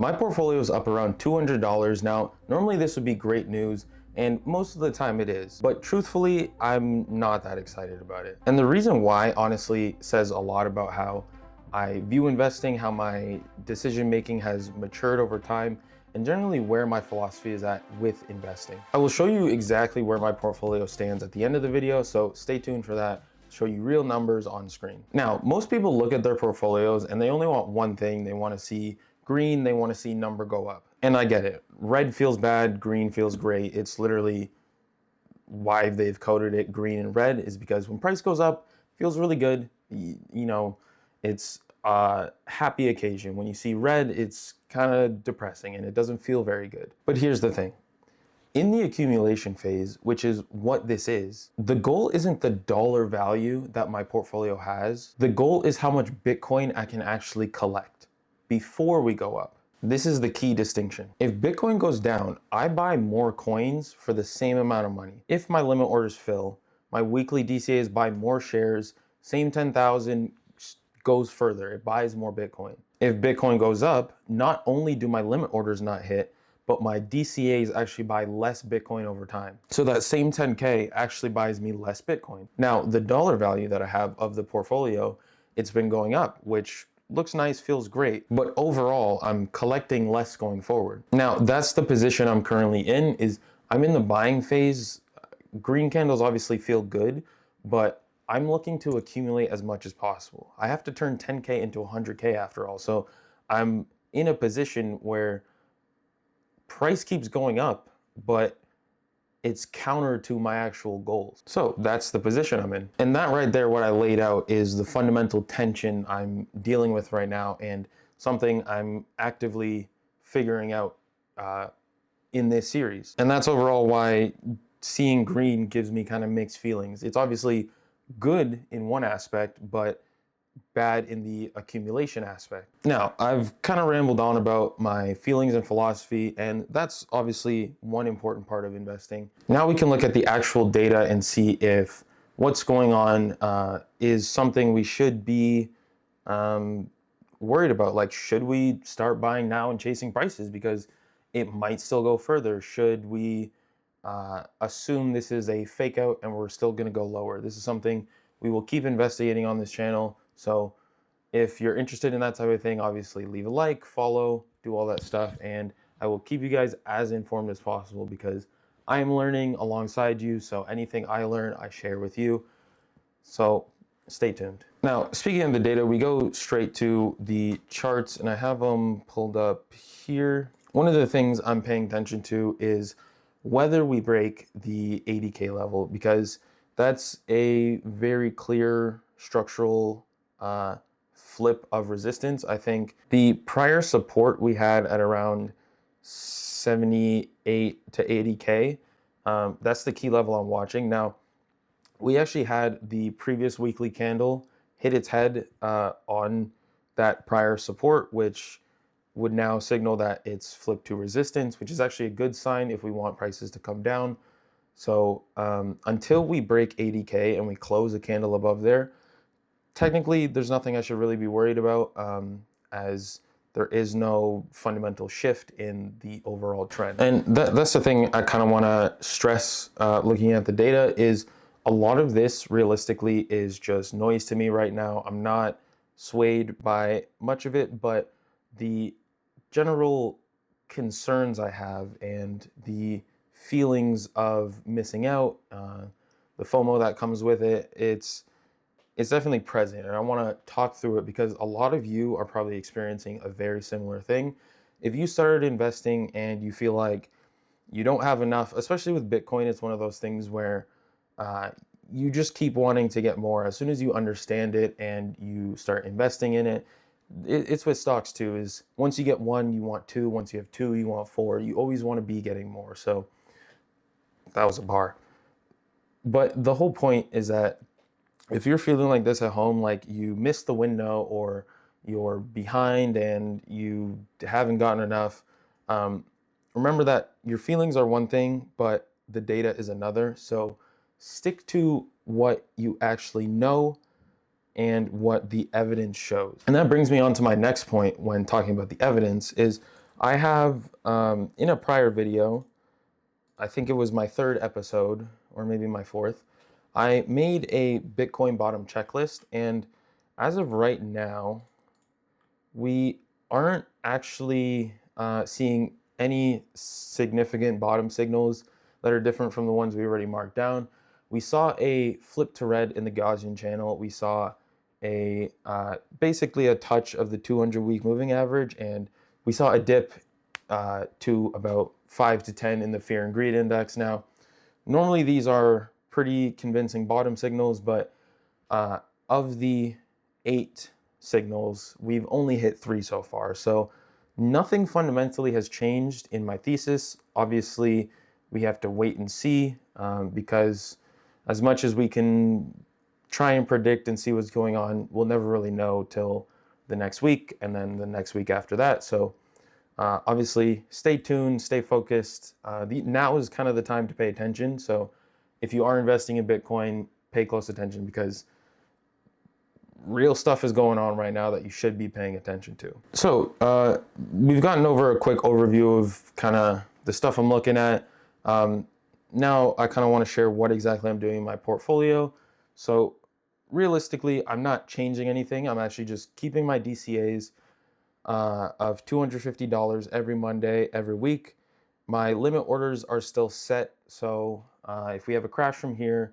My portfolio is up around $200 now. Normally this would be great news, and most of the time it is, but truthfully, I'm not that excited about it. And the reason why honestly says a lot about how I view investing, how my decision making has matured over time, and generally where my philosophy is at with investing. I will show you exactly where my portfolio stands at the end of the video, so stay tuned for that. Show you real numbers on screen. Now, most people look at their portfolios and they only want one thing. They want to see green, they want to see number go up. And I get it. Red feels bad, green feels great. It's literally why they've coded it green and red, is because when price goes up, it feels really good. You know, it's a happy occasion. When you see red, it's kind of depressing and it doesn't feel very good. But here's the thing. In the accumulation phase, which is what this is, the goal isn't the dollar value that my portfolio has. The goal is how much Bitcoin I can actually collect before we go up. This is the key distinction. If Bitcoin goes down, I buy more coins for the same amount of money. If my limit orders fill, my weekly DCAs buy more shares, same 10,000 goes further, it buys more Bitcoin. If Bitcoin goes up, not only do my limit orders not hit, but my DCAs actually buy less Bitcoin over time. So that same 10K actually buys me less Bitcoin. Now, the dollar value that I have of the portfolio, it's been going up, which looks nice, feels great, but overall, I'm collecting less going forward. Now, that's the position I'm currently in, is I'm in the buying phase. Green candles obviously feel good, but I'm looking to accumulate as much as possible. I have to turn 10K into 100K after all. So I'm in a position where price keeps going up, but it's counter to my actual goals. So that's the position I'm in. And that right there, what I laid out, is the fundamental tension I'm dealing with right now, and something I'm actively figuring out in this series. And that's overall why seeing green gives me kind of mixed feelings. It's obviously good in one aspect, but bad in the accumulation aspect. Now, I've kind of rambled on about my feelings and philosophy, and that's obviously one important part of investing. Now we can look at the actual data and see if what's going on is something we should be worried about. Like, should we start buying now and chasing prices because it might still go further? Should we assume this is a fake out and we're still going to go lower? This is something we will keep investigating on this channel. So if you're interested in that type of thing, obviously leave a like, follow, do all that stuff, and I will keep you guys as informed as possible because I am learning alongside you. So anything I learn, I share with you. So stay tuned. Now, speaking of the data, we go straight to the charts, and I have them pulled up here. One of the things I'm paying attention to is whether we break the 80K level, because that's a very clear structural flip of resistance. I think the prior support we had at around 78 to 80K, that's the key level I'm watching. Now, we actually had the previous weekly candle hit its head on that prior support, which would now signal that it's flipped to resistance, which is actually a good sign if we want prices to come down. So until we break 80K and we close a candle above there, technically there's nothing I should really be worried about, as there is no fundamental shift in the overall trend. And that's the thing I kind of want to stress looking at the data, is a lot of this realistically is just noise to me right now. I'm not swayed by much of it, but the general concerns I have and the feelings of missing out, the FOMO that comes with it, it's definitely present, and I want to talk through it because a lot of you are probably experiencing a very similar thing. If you started investing and you feel like you don't have enough, especially with Bitcoin, it's one of those things where you just keep wanting to get more. As soon as you understand it and you start investing in it, it's with stocks too, is once you get one, you want two. Once you have two, you want four. You always want to be getting more. So that was a bar. But the whole point is that if you're feeling like this at home, like you missed the window or you're behind and you haven't gotten enough, remember that your feelings are one thing, but the data is another. So stick to what you actually know and what the evidence shows. And that brings me on to my next point when talking about the evidence, is I have, in a prior video, I think it was my third episode, or maybe my fourth, I made a Bitcoin bottom checklist, and as of right now, we aren't actually seeing any significant bottom signals that are different from the ones we already marked down. We saw a flip to red in the Gaussian channel. We saw a basically a touch of the 200-week moving average, and we saw a dip to about 5 to 10 in the fear and greed index. Now, normally these are pretty convincing bottom signals, but of the 8 signals, we've only hit 3 so far. So nothing fundamentally has changed in my thesis. Obviously, we have to wait and see because as much as we can try and predict and see what's going on, we'll never really know till the next week and then the next week after that. So obviously, stay tuned, stay focused. Now is kind of the time to pay attention. So if you are investing in Bitcoin, pay close attention because real stuff is going on right now that you should be paying attention to. So we've gotten over a quick overview of kind of the stuff I'm looking at. Now I kind of want to share what exactly I'm doing in my portfolio. So realistically, I'm not changing anything. I'm actually just keeping my DCAs of $250 every Monday, every week. My limit orders are still set. So if we have a crash from here,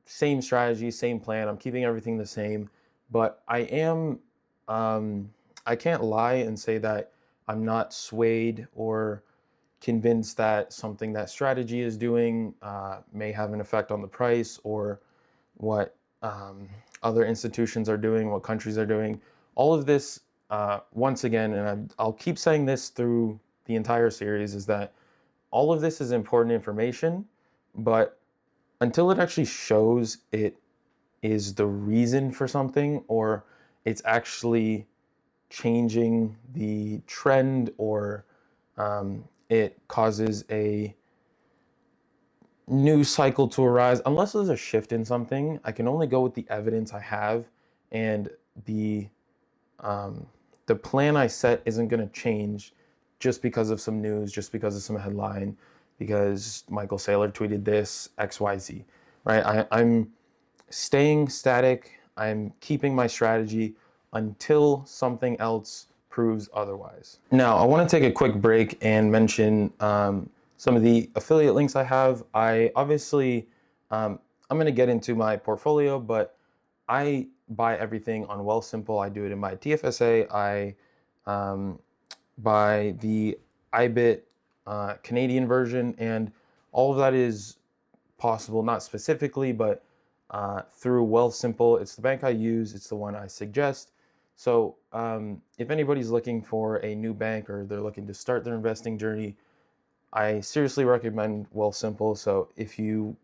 same strategy, same plan. I'm keeping everything the same. But I am, I can't lie and say that I'm not swayed or convinced that something that strategy is doing may have an effect on the price, or what other institutions are doing, what countries are doing. All of this, once again, and I'll keep saying this through the entire series, is that all of this is important information, but until it actually shows it is the reason for something, or it's actually changing the trend, or it causes a new cycle to arise, unless there's a shift in something, I can only go with the evidence I have, and the plan I set isn't going to change just because of some news, just because of some headline, because Michael Saylor tweeted this, XYZ, right? I'm staying static. I'm keeping my strategy until something else proves otherwise. Now, I want to take a quick break and mention some of the affiliate links I have. I obviously, I'm going to get into my portfolio, but I buy everything on Wealthsimple. I do it in my TFSA. I buy the IBIT Canadian version, and all of that is possible, not specifically, but through Wealthsimple. It's the bank I use. It's the one I suggest. So if anybody's looking for a new bank, or they're looking to start their investing journey, I seriously recommend Wealthsimple. So if you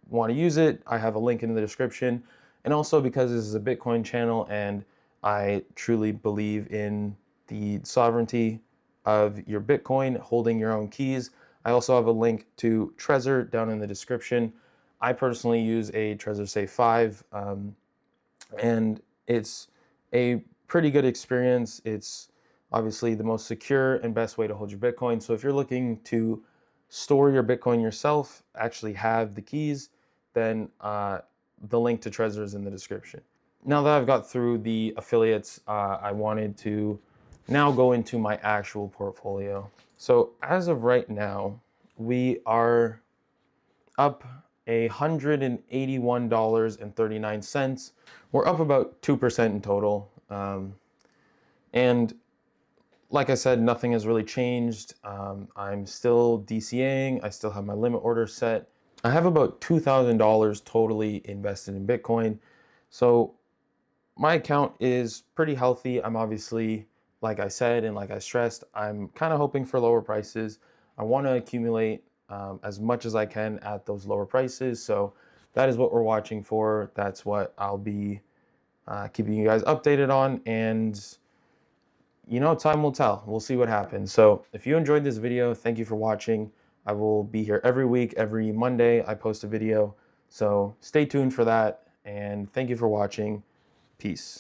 want to use it, I have a link in the description. And also, because this is a Bitcoin channel and I truly believe in the sovereignty of your Bitcoin, holding your own keys, I also have a link to Trezor down in the description. I personally use a Trezor Safe 5, and it's a pretty good experience. It's obviously the most secure and best way to hold your Bitcoin. So if you're looking to store your Bitcoin yourself, actually have the keys, then the link to Trezor is in the description. Now that I've got through the affiliates, I wanted to now go into my actual portfolio. So as of right now, we are up $181.39. We're up about 2% in total. And like I said, nothing has really changed. I'm still DCAing. I still have my limit order set. I have about $2,000 totally invested in Bitcoin. So my account is pretty healthy. I'm obviously, like I said, and like I stressed, I'm kind of hoping for lower prices. I want to accumulate as much as I can at those lower prices. So that is what we're watching for. That's what I'll be keeping you guys updated on. And time will tell. We'll see what happens. So if you enjoyed this video, thank you for watching. I will be here every week. Every Monday, I post a video. So stay tuned for that. And thank you for watching. Peace.